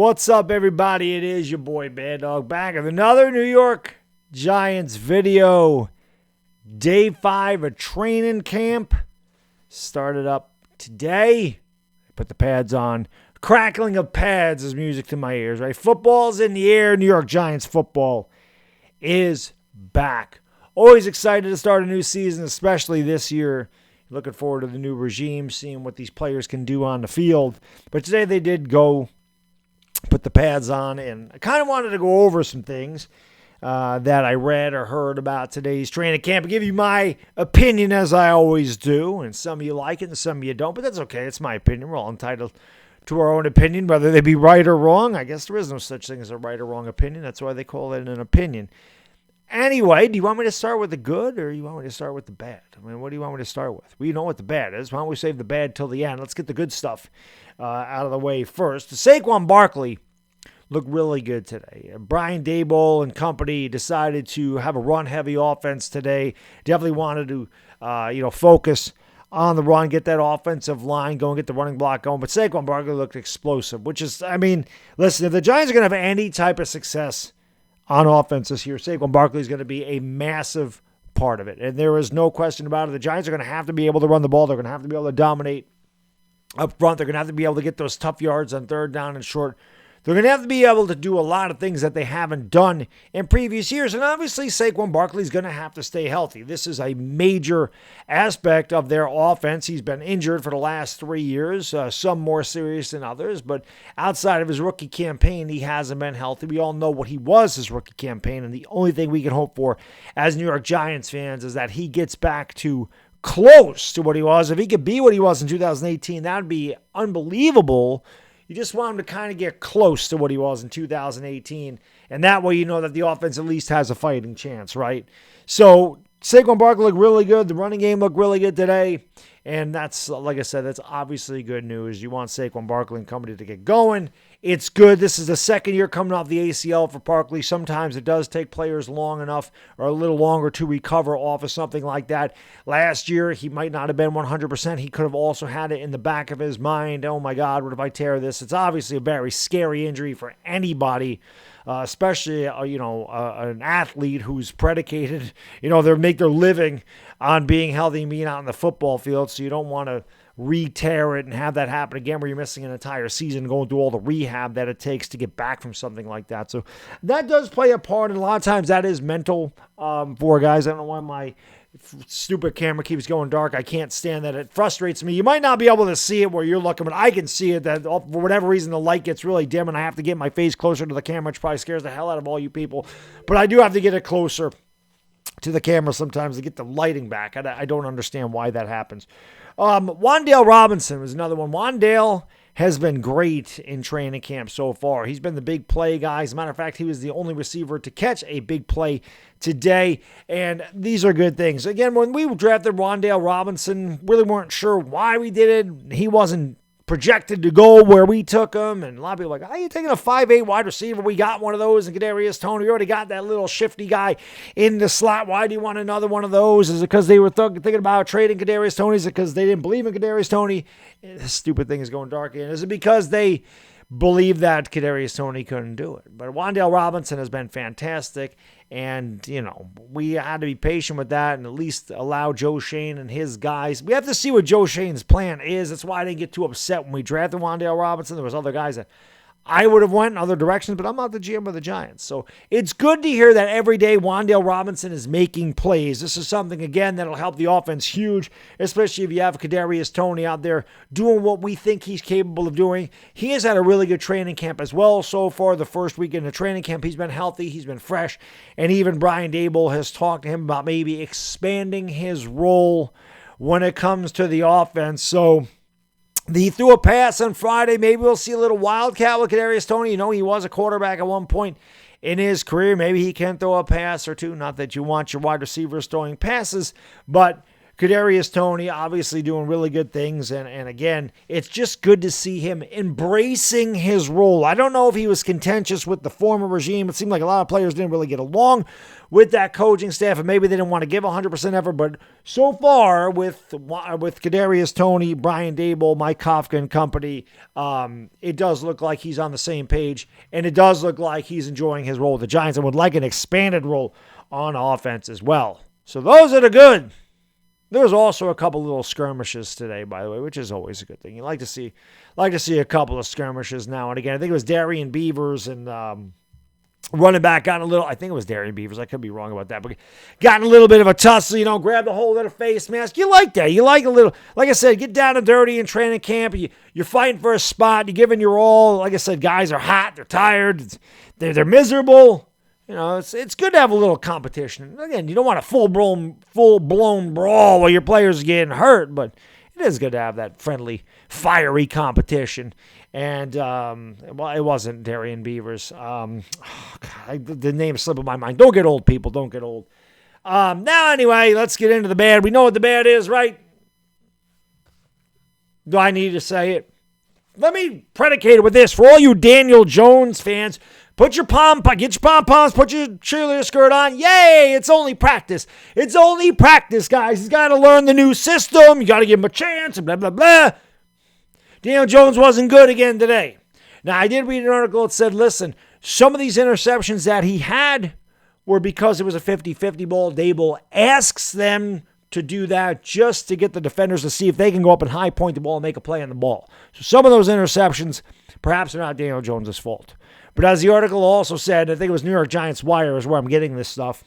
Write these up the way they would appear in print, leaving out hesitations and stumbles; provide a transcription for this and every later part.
What's up, everybody? It is your boy Baddog back with another New York Giants video. Day 5 of training camp started up today. Put the pads on. Crackling of pads is music to my ears, right? Football's in the air. New York Giants football is back. Always excited to start a new season, especially this year. Looking forward to the new regime, seeing what these players can do on the field. But today they did go put the pads on, and I kind of wanted to go over some things that I read or heard about today's training camp and give you my opinion, as I always do. And some of you like it and some of you don't, but that's okay. It's my opinion. We're all entitled to our own opinion, whether they be right or wrong. I guess there is no such thing as a right or wrong opinion. That's why they call it an opinion. Anyway, do you want me to start with the good or you want me to start with the bad? I mean, what do you want me to start with? We know what the bad is. Why don't we save the bad till the end? Let's get the good stuff out of the way first. Saquon Barkley looked really good today. Brian Daboll and company decided to have a run-heavy offense today. Definitely wanted to, focus on the run, get that offensive line going, get the running block going. But Saquon Barkley looked explosive, which is, listen, if the Giants are going to have any type of success on offense this year, Saquon Barkley is going to be a massive part of it. And there is no question about it. The Giants are going to have to be able to run the ball. They're going to have to be able to dominate up front. They're going to have to be able to get those tough yards on third down and short. They're going to have to be able to do a lot of things that they haven't done in previous years. And obviously, Saquon Barkley is going to have to stay healthy. This is a major aspect of their offense. He's been injured for the last 3 years, some more serious than others. But outside of his rookie campaign, he hasn't been healthy. We all know what he was his rookie campaign. And the only thing we can hope for as New York Giants fans is that he gets back to close to what he was. If he could be what he was in 2018, that would be unbelievable. You just want him to kind of get close to what he was in 2018. And that way you know that the offense at least has a fighting chance, right? So Saquon Barkley looked really good. The running game looked really good today. And that's, like I said, that's obviously good news. You want Saquon Barkley and company to get going. It's good. This is the second year coming off the ACL for Barkley. Sometimes it does take players long enough or a little longer to recover off of something like that. Last year, he might not have been 100%. He could have also had it in the back of his mind. Oh, my God, what if I tear this? It's obviously a very scary injury for anybody, especially, an athlete who's predicated. They make their living on being healthy and being out in the football field, so you don't want to re-tear it and have that happen again where you're missing an entire season going through all the rehab that it takes to get back from something like that. So that does play a part, and a lot of times that is mental for guys. I don't know why my stupid camera keeps going dark. I can't stand that. It frustrates me. You might not be able to see it where you're looking, but I can see it that for whatever reason the light gets really dim and I have to get my face closer to the camera, which probably scares the hell out of all you people. But I do have to get it closer to the camera sometimes to get the lighting back. I don't understand why that happens. Wan'Dale Robinson was another one. Wan'Dale has been great in training camp so far. He's been the big play guy. As a matter of fact, he was the only receiver to catch a big play today, and these are good things. Again, when we drafted Wan'Dale Robinson, really weren't sure why we did it. He wasn't projected to go where we took him, and a lot of people are like, are you taking a 5'8 wide receiver? We got one of those in Kadarius Toney. We already got that little shifty guy in the slot. Why do you want another one of those? Is it because they were thinking about trading Kadarius Toney? Is it because they didn't believe in Kadarius Toney? This stupid thing is going dark again. Is it because they believe that Kadarius Toney couldn't do it? But Wan'Dale Robinson has been fantastic, and, we had to be patient with that and at least allow Joe Shane and his guys. We have to see what Joe Shane's plan is. That's why I didn't get too upset when we drafted Wan'Dale Robinson. There was other guys that I would have went in other directions, but I'm not the GM of the Giants. So it's good to hear that every day Wan'Dale Robinson is making plays. This is something, again, that'll help the offense huge, especially if you have Kadarius Toney out there doing what we think he's capable of doing. He has had a really good training camp as well so far. The first week in the training camp, he's been healthy, he's been fresh, and even Brian Daboll has talked to him about maybe expanding his role when it comes to the offense. So he threw a pass on Friday. Maybe we'll see a little wildcat with Kadarius Toney. He was a quarterback at one point in his career. Maybe he can throw a pass or two. Not that you want your wide receivers throwing passes, but Kadarius Toney obviously doing really good things. And again, it's just good to see him embracing his role. I don't know if he was contentious with the former regime. It seemed like a lot of players didn't really get along with that coaching staff, and maybe they didn't want to give 100% effort. But so far with Kadarius Toney, Brian Daboll, Mike Kafka and company, it does look like he's on the same page, and it does look like he's enjoying his role with the Giants and would like an expanded role on offense as well. So those are the good. There was also a couple little skirmishes today, by the way, which is always a good thing. You like to see a couple of skirmishes now and again. I think it was Darian Beavers and running back got a little. I think it was Darian Beavers. I could be wrong about that, but got in a little bit of a tussle. Grabbed a hold of the face mask. You like that? You like a little. Like I said, get down and dirty in training camp. You're fighting for a spot. You're giving your all. Like I said, guys are hot. They're tired. They're miserable. It's good to have a little competition. Again, you don't want a full-blown brawl where your players are getting hurt, but it is good to have that friendly, fiery competition. And, it wasn't Darian Beavers. The name slipped my mind. Don't get old, people. Don't get old. Now, anyway, let's get into the bad. We know what the bad is, right? Do I need to say it? Let me predicate it with this. For all you Daniel Jones fans, get your pom-poms, put your cheerleader skirt on. Yay, it's only practice. It's only practice, guys. He's got to learn the new system. You got to give him a chance, and blah, blah, blah. Daniel Jones wasn't good again today. Now, I did read an article that said, listen, some of these interceptions that he had were because it was a 50-50 ball. Daboll asks them to do that just to get the defenders to see if they can go up and high point the ball and make a play on the ball. So some of those interceptions perhaps are not Daniel Jones' fault. But as the article also said, I think it was New York Giants Wire is where I'm getting this stuff.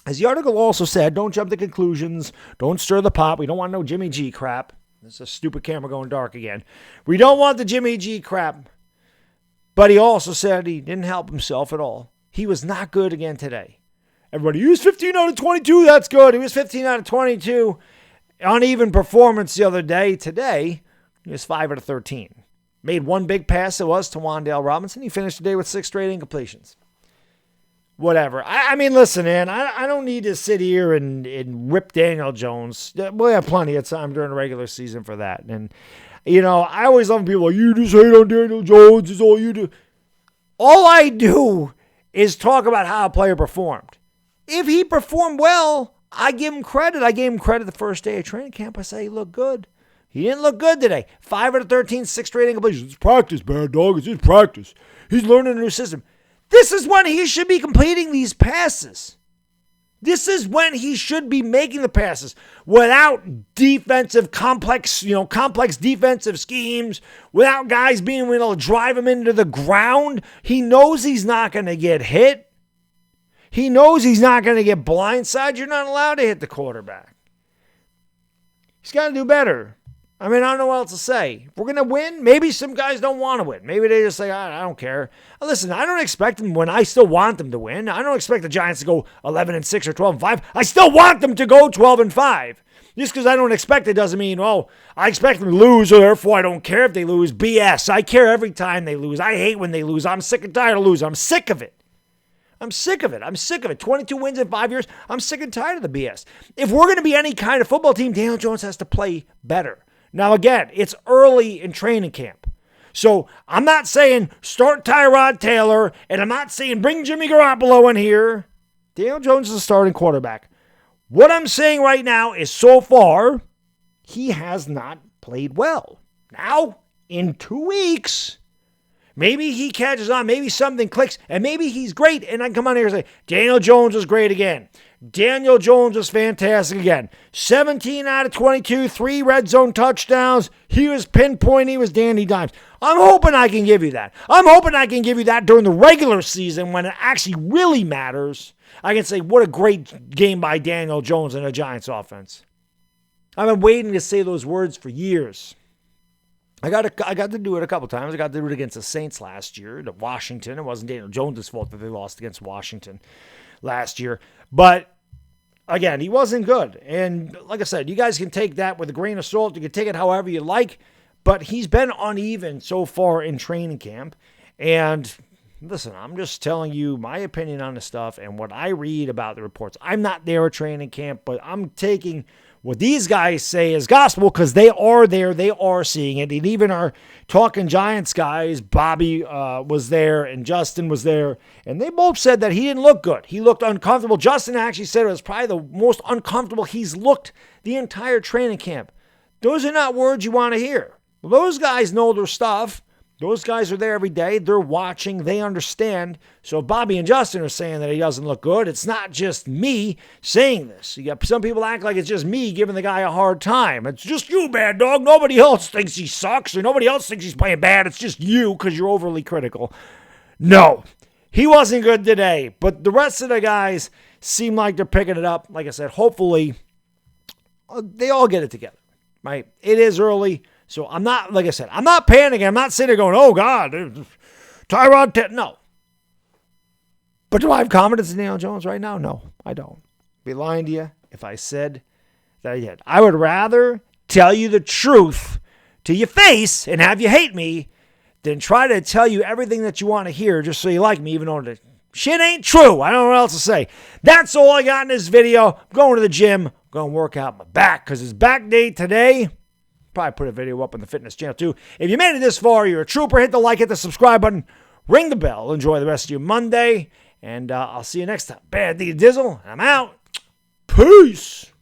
As the article also said, don't jump to conclusions. Don't stir the pot. We don't want no Jimmy G crap. This is a stupid camera going dark again. We don't want the Jimmy G crap. But he also said he didn't help himself at all. He was not good again today. Everybody, he was 15 out of 22. That's good. He was 15 out of 22. Uneven performance the other day. Today, he was 5 out of 13. Made one big pass, it was to Wan'Dale Robinson. He finished the day with 6 straight incompletions. Whatever. I mean, listen, man, I don't need to sit here and rip Daniel Jones. We'll have plenty of time during the regular season for that. And, I always love people like, you just hate on Daniel Jones is all you do. All I do is talk about how a player performed. If he performed well, I give him credit. I gave him credit the first day of training camp. I say he looked good. He didn't look good today. 5 out of 13, 6 straight incompletions. It's practice, Baddog. It's just practice. He's learning a new system. This is when he should be completing these passes. This is when he should be making the passes without complex defensive schemes, without guys being able to drive him into the ground. He knows he's not going to get hit. He knows he's not going to get blindsided. You're not allowed to hit the quarterback. He's got to do better. I mean, I don't know what else to say. If we're going to win, maybe some guys don't want to win. Maybe they just say, I don't care. Listen, I don't expect them when I still want them to win. I don't expect the Giants to go 11-6 or 12-5. I still want them to go 12-5. Just because I don't expect it doesn't mean, I expect them to lose, so therefore I don't care if they lose. BS. I care every time they lose. I hate when they lose. I'm sick and tired of losing. I'm sick of it. 22 wins in 5 years. I'm sick and tired of the BS. If we're going to be any kind of football team, Daniel Jones has to play better. Now, again, it's early in training camp. So I'm not saying start Tyrod Taylor, and I'm not saying bring Jimmy Garoppolo in here. Daniel Jones is a starting quarterback. What I'm saying right now is so far, he has not played well. Now, in 2 weeks, maybe he catches on, maybe something clicks, and maybe he's great, and I can come on here and say, Daniel Jones was great again. Daniel Jones was fantastic again. 17 out of 22, 3 red zone touchdowns. He was pinpoint. He was dandy dimes. I'm hoping I can give you that. I'm hoping I can give you that during the regular season when it actually really matters. I can say, what a great game by Daniel Jones and the Giants offense. I've been waiting to say those words for years. I got to do it a couple times. I got to do it against the Saints last year, to Washington. It wasn't Daniel Jones' fault that they lost against Washington last year. But, again, he wasn't good. And, like I said, you guys can take that with a grain of salt. You can take it however you like. But he's been uneven so far in training camp. And, listen, I'm just telling you my opinion on the stuff and what I read about the reports. I'm not there at training camp, but I'm taking what these guys say is gospel because they are there. They are seeing it. And even our Talking Giants guys, Bobby was there and Justin was there. And they both said that he didn't look good. He looked uncomfortable. Justin actually said it was probably the most uncomfortable he's looked the entire training camp. Those are not words you want to hear. Well, those guys know their stuff. Those guys are there every day. They're watching. They understand. So Bobby and Justin are saying that he doesn't look good. It's not just me saying this. You got some people act like it's just me giving the guy a hard time. It's just you, bad dog. Nobody else thinks he sucks or nobody else thinks he's playing bad. It's just you because you're overly critical. No, he wasn't good today. But the rest of the guys seem like they're picking it up. Like I said, hopefully they all get it together, right? It is early. So I'm not, like I said, I'm not panicking. I'm not sitting there going, oh, God, Tyrod. No. But do I have confidence in Daniel Jones right now? No, I don't. I'd be lying to you if I said that I did. I would rather tell you the truth to your face and have you hate me than try to tell you everything that you want to hear just so you like me, even though the shit ain't true. I don't know what else to say. That's all I got in this video. I'm going to the gym. I'm going to work out my back because it's back day today. Probably put a video up on the fitness channel too. If you made it this far, you're a trooper. Hit the like, hit the subscribe button, ring the bell. Enjoy the rest of your Monday, and I'll see you next time. Bad D Dizzle, and I'm out. Peace.